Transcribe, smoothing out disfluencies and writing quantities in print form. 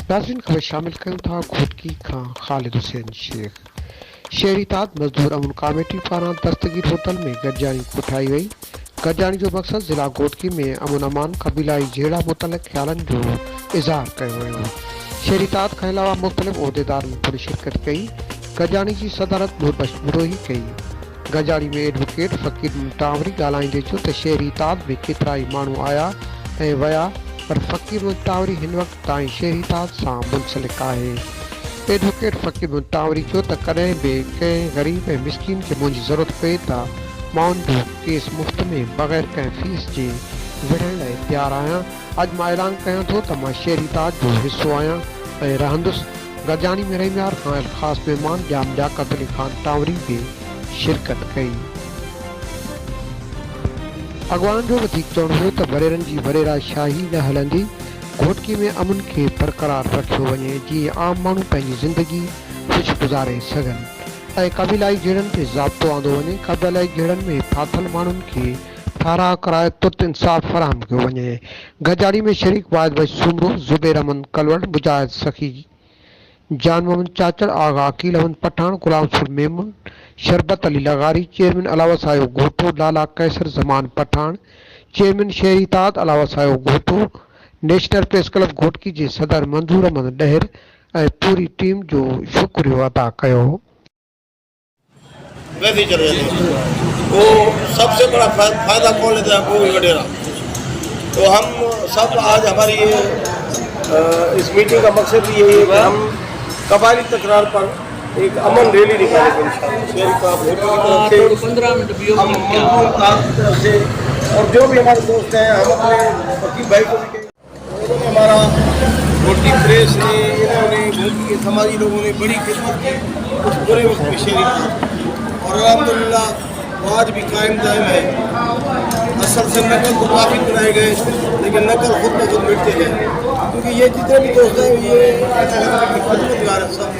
नाज़रीन ख़बर शामिल कयूं था घोटकी खां ख़ालिद हुसैन शेख। शहरी ताद मज़दूर अमन कमेटी पारां दस्तगीर होटल में गॾिजाणी कोठाई वई। गॾिजाणी जो मक़सद ज़िला घोटकी में अमन अमान कबीलाई जहिड़ा मुतलिक़ ख़्यालनि जो इज़हार कयो वियो। शहरी ताद खां अलावा मुख़्तलिफ़ उहिदेदारनि पिणु शिरकत कई। गॾिजाणी जी सदारत नूरबख्श मुरोही कई। गॾिजाणी में एडवोकेट फ़कीर टावरी ॻाल्हाईंदे चयो त शहरी ताद में केतिरा ई माण्हू आया ऐं विया, पर फ़कीर टावरी हिन वक़्त ताईं शहरी ताद सां मुंसलिक आहे। एडवोकेट फ़कीर टावरी चयो त कॾहिं बि कंहिं ग़रीब ऐं मिसकिन खे मुंहिंजी ज़रूरत पए त मां उन जो केस मुफ़्त में बग़ैर कंहिं फीस जे विढ़ण लाइ तयारु आहियां। अॼु मां ऐलान कयां थो त मां शहरी ताद जो हिसो आहियां ऐं रहंदुसि। गॾिजाणी में रहीमार खां ख़ासि महिमान जाम लियाक़त अली ख़ान टावरी बि शिरकत कई। अॻवान जो वधीक चवणु हो त वरेरनि जी वरेरा शाही न हलंदी। घोटकी में अमन खे बरक़रार रखियो वञे जीअं आम माण्हू पंहिंजी ज़िंदगी ख़ुशि गुज़ारे सघनि ऐं कबीलाई जहिड़नि ते ज़ाब्तो आंदो वञे। कबीलाई जहिड़नि में फाथल माण्हुनि खे ठाराह कराए तुर्त इंसाफ़ फराहम कयो वञे। गॾिजाणी में शरीक वाहिद बख्श सुमरो, ज़ुबैर अहमद कलवड़, मुजाहिद सखी, जान मोहम्मद चाचड़, आगा अकील अहमद पठान, गुलाम सुर मेमन, शरबत अली लगारी, चेयरमैन अलावा साहिब घोटो, लाला कैसर जमान पठान, चेयरमैन शहरी ताद अलावा साहिब घोटो, नेशनल प्रेस क्लब घोटकी जे सदर मंजूर अहमद डहर ऐं पूरी टीम जो शुक्रियो अदा कयो। वैसे चले जाते हैं वो सबसे बड़ा फायदा कौन लेता है, वो वडेरा। तो हम सब आज हमारी ये इस मीटिंग का मकसद भी यही है कि हम कबायली तकरार पर एक अमन रैली निकालेंगे इंशाअल्लाह। शहरी का 15 मिनट से और जो भी हमारे दोस्त हैं, हम अपने वकील भाई को भी कहेंगे। हमारा घोटकी प्रेस ने, इन्होंने घोटकी के समाजी लोगों ने बड़ी खिदमत की उस बुरे वक्त में शहरी और अल्हम्दुलिल्लाह आज भी कायम दायम है। असल से नकल तो काफ़ी बनाए गए, लेकिन नकल खुद ब खुद मिटते हैं, क्योंकि ये जितने भी दोस्त हैं ये खिदमतगार सब